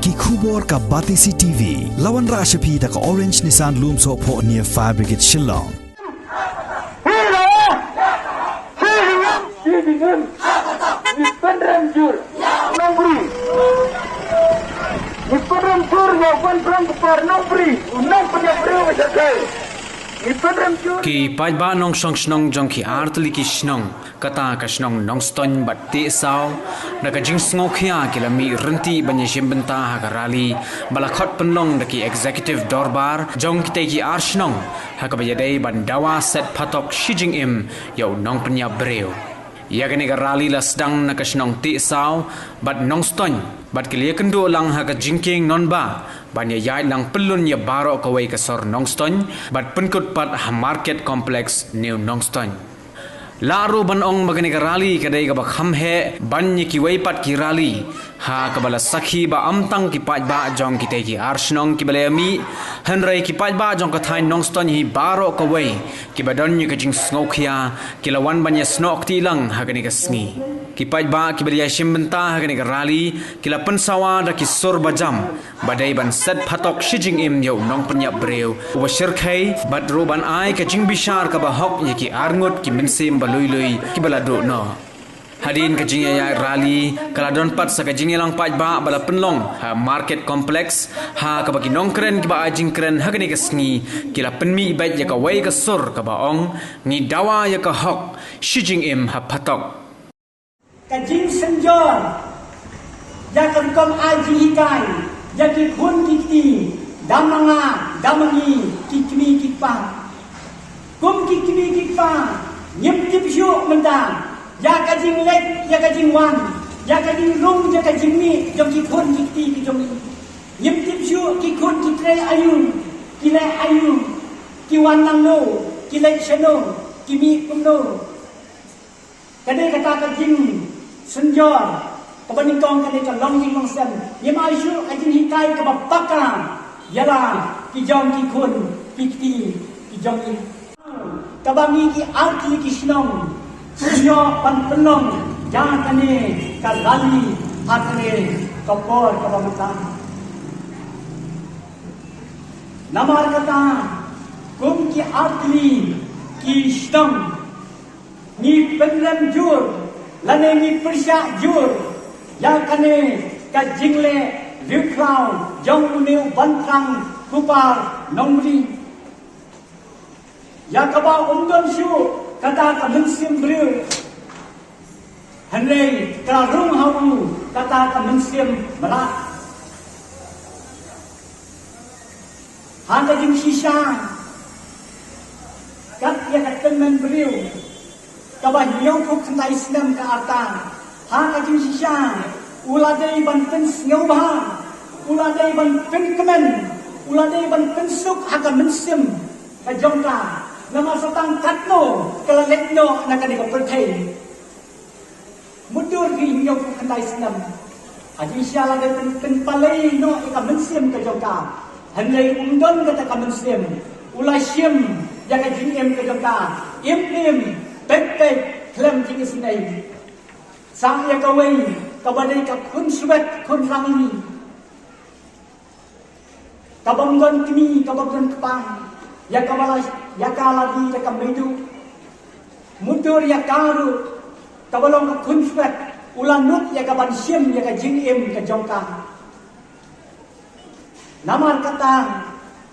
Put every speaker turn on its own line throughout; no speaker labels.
ki khubor ka Batisi TV lawan ra shapi da ka Orange Nissan Loom so pho near Fire Brigade Shnong
Ki Paidbah nong Shnong Jingsngewkhia artli ki Shnong kata ka Shnong nong ston bat ti sao na ka Jingsngewkhia ki lami renti banye benta ha rali balakhot penlong da ki executive Dorbar jong ki ki ar Shnong ha ka bayadai ban dawa set phatok shijing im yo nong penya breu ya ka ni ka rali la sedang na ka Shnong ti sao bat nong ston bat ki le kendo lang ha ka jingking non ba ban ya yai lang pelun ya baro ka wei ka sor nong ston bat penkut pat ha market complex new nong ston laru ban ong magani ka rali kadai ka bakham he ban ye ki wei pat ki rali ha ka bala sakhi ba amtang ki Paidbah jong ki te ki ar Shnong ki bale mi hanrai ki Paidbah jong ka thai nong ston hi baro ka wei ki badon ye ka Jingsngewkhia ki lawan ban ye snok ti lang ha ka ni ka sngi ki Paidbah ki bale shim benta ha ka ni ka rali ki la pensawa da ki sur bajam badai ban set phatok shijing im yo nong penya breu wa shirkhai bad ro ban ai ka jing bishar ka ba hok ye ki arngot ki minsim lui lui ki bala do no hadin ka jing ya rali kala don pat sa ka jing lang Paidbah bala penlong ha market complex ha ka bagi nong kren ki ba jing kren ha ni ka sngi ki la penmi bai ya ka wei ka sur ka ba ong ni dawa ya ka hok shijing im ha phatok
ka jing senjor ya kan kom ai ji kai ya ki khun ki ti damanga damangi ki kmi ki pa kum ki kmi ki pa nyem tip syuk mentang ya ka jing lek ya ka jing wan ya ka jing rung ya ka jing mi jom ki khun ki ti ki jom nyem tip syuk ki khun ki tre ayun ki le ayun ki wan nang no ki le Shnong ki mi kum no kadai kata ka jing senjor ka baning kong kadai ka long jing long sen nyem ai syuk ka jing hikai ka bapaka yala ki jom ki khun ki ti ki jom ni kabangi ki arti ki Shnong sunyo pan penong jangan kane ka rali hakane kapor ka pamatan namar kata kum ki arti ki Shnong ni penram jur lane ni persya jur ya kane ka jingle riklau jong uneu bantrang kupar nongri ya kaba umdon syu kata ka mensim breu hanrei ka rung hau kata ka mensim mara handa jing shisha kat ya ka temen breu kaba nyong ku khandai snam ka arta handa jing shisha uladei ban pen sneu ba uladei ban pen kemen uladei ban pen suk ha ka mensim ka jongka nama satang katno kala lekno na kani ka perthai mudur ki nyok khandai snam aji syala de pen palai no ka mensim ka jongka hanlei umdon ka ta mensim ulai sim ya ka jing em ka jongka im pek klem jing sinai sang ya ka wei ka badai ka khun swet khun rangli ka bamgon kini ka babon kepang ya kabala ya kaladi ya kamedu mudur ya karu kabalong ka kunfet ulanut ya kaban sim ya ka jing em ka jongka namar kata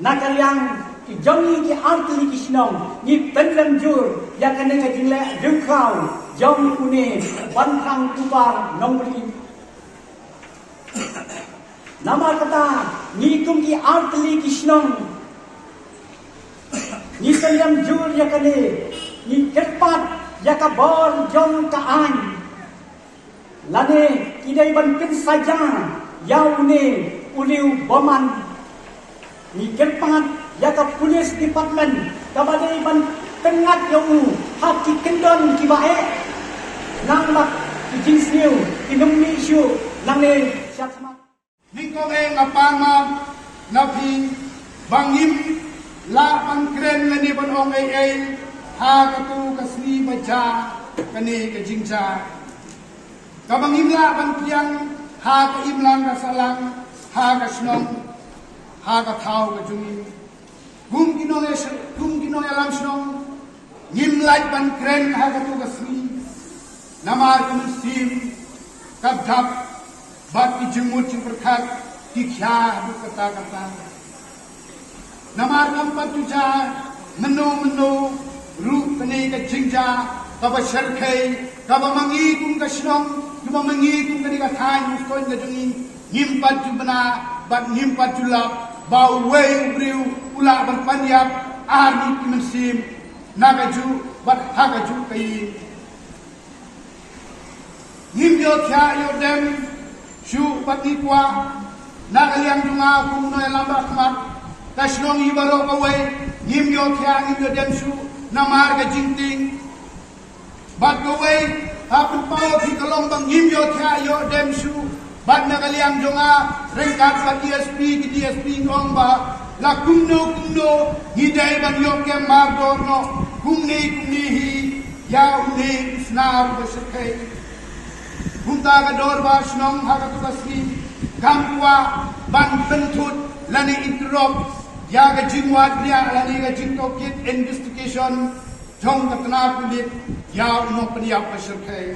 nakalyang ki jongi ki arti ki Shnong ni penram jur ya kane ka jingle rukau jong une banthang kupar nongri namar kata ni kum ki arti ki Shnong ni sayam jur ya kane ni kerpat ya ka bor jong ka an lane kidai ban pen saja yaune uliu boman ni kerpat ya ka police department ka badai ban tengat yau hak ki kendon ki bae nang mak ki jingsniu ki numni syu nang ne syatma
ni ko eng apama na phi bangim la pan kren la ni ban ong ai ha ka tu ka sni bacha ka ni ka jingcha ka bangim la pan piang ha ka imlang ka salang ha ka Shnong ha ka thau ka jungin gum kinong alam Shnong nim lai ban kren ha ka tu ka sni namar ka muslim ka dhap bat ki jumur ching perkhat ki khya bu kata namar kam patuja meno ru kene ka jingja ka ba sharkhai ka ba mangi kum ka Shnong ka ba mangi kum ka thai mustoin ka jungin nim pat ju bana bat nim pat ju lap ba wei briu ula ban panyap arni ki muslim naga ju bat haga ju kai Jingsngewkhia yo dem shu pati kwa nagaliang junga kung no lamba kmat ka Shnong ibaro ka wei Jingsngewkhia yo dem shu namar ka jingting bat ka wei hapun pao ki kalong bang Jingsngewkhia yo dem shu bat nagaliang junga rengkat sa DSP ngong ba la kumno hidai ban yo ke mardor no kumni hi ya uni snar besekai Bunta ka Dorbar Shnong ha ka tukasni kamkwa ban bentut lani interop ya ka jingwat dia lani ka jingtokit investigation jong ka tana kulit ya uno peniap besekai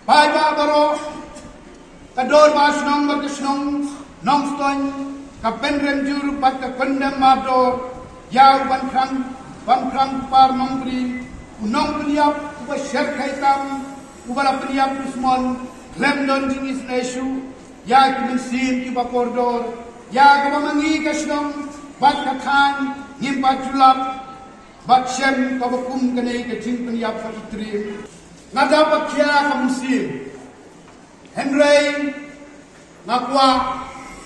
Paidbah baro ka Dorbar Shnong ba ka Shnong nong stoin ka penrem juru pat ka kondem mardor ya ban krang par nongri unong peniap ba serkai tam ubala peniap usmon lemdon jingis nesu ya kimin sim ki bakordor ya ka mangi ka Shnong bat ka than himpat julap bat shem ka bakum kane ka jing peniap fa itrim ngada bakya ka musim henrei ngakwa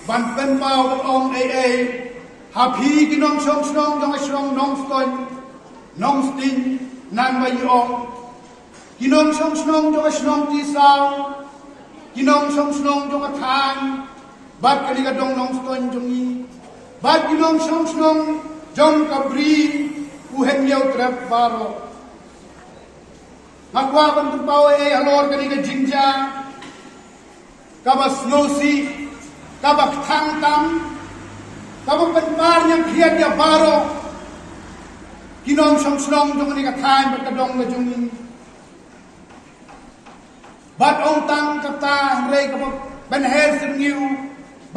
ban pen pau bat ong hapi kinong Shnong dong Shnong nong ston nong stin nan ba yong Kinong Shnong dong Shnong ti sao kinong Shnong dong than bat kali ka dong nong ston jongi bat kinong Shnong jong ka bri u hem yau trap baro ngakwa ban pau halor kali ka jingja ka ba snosi ka ba thang tam ka ba penpar yang khiat ya baro kinong Shnong dong ni ka than bat ka dong ka jongi bat ong tang kata rei ka ben hel serniu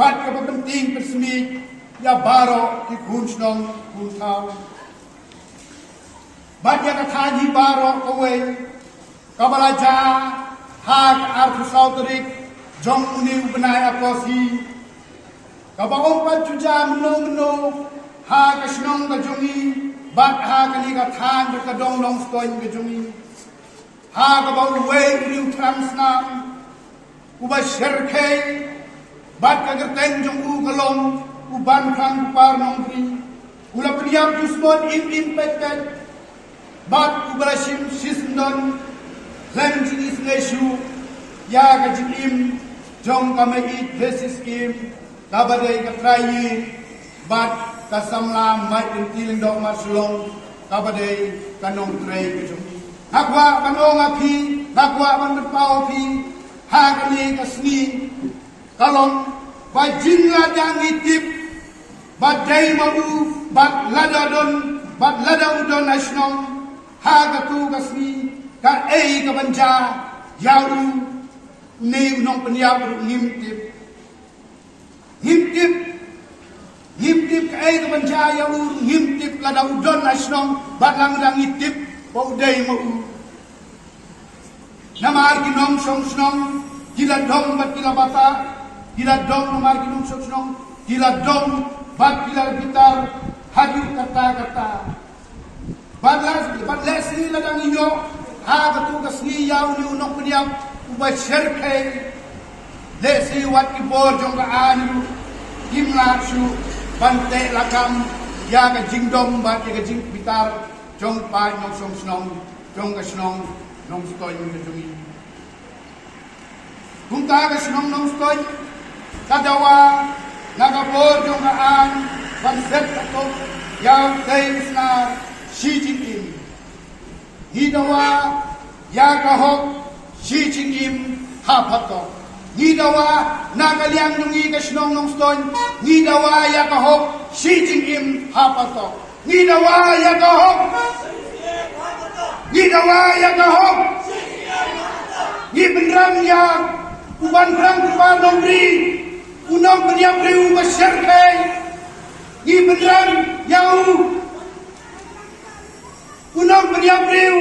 bat ka penting persmi ya baro ki kun Shnong kun thau bat ya kata ji baro ko we ka balaja ha arth sauterik jong uni benai akosi ka ba ong pat juja meno ha ka Shnong ka jongi bat ha ka ni ka than ka dong long stoin ka jongi ha ka ba wei riu transnam uba sherkei bat ka gerteng jong u kalong uban kang par nongri ula priam dusmon impacted bat ubra sisndon lem jinis nesu ya ka jim jong ka mai basis kim ka badai ka trai bat ka samla mai tiling dok marsulong ka badai ka nong trai ka jong Nakwa banong api, nakwa ban pau api, hakani kasni, kalong bajin ladang itip, badai mau, bad lada udon Shnong, hagatu kasni, ka ka banja, yau ne unong peniap ngimtip ka ka banja yau ngimtip lada udon Shnong, bad lang itip. Baudai mau namar kinong Shnong kila dong bat kila bata kila dong namar kinong Shnong kila dong bat kila gitar haju kata bat lesni ladang inyo ha katu kasni yaw ni unong peniap uba sherkei lesi wat kibor jong ka anu kimla su bante lakam ya ka jingdong bat ya ka jing gitar jong pa nong Shnong jong ka Shnong nong stoy ng jongi kung ta ka Shnong nong stoy kadawa nagapor jong ka an banset ato yaw tayo na Xi Jinping hidawa ya kahok Xi Jinping hapato Ngidawa nakaliang nungi ka Shnong nong ston, ngidawa ya kahok Xi Jinping hapato. Ngidawa ya kahok, ngidawa ya kahok, ngibenram ya uban rang kupa nombri, unang beriap riu masyarakat, ngibenram yau, unang beriap riu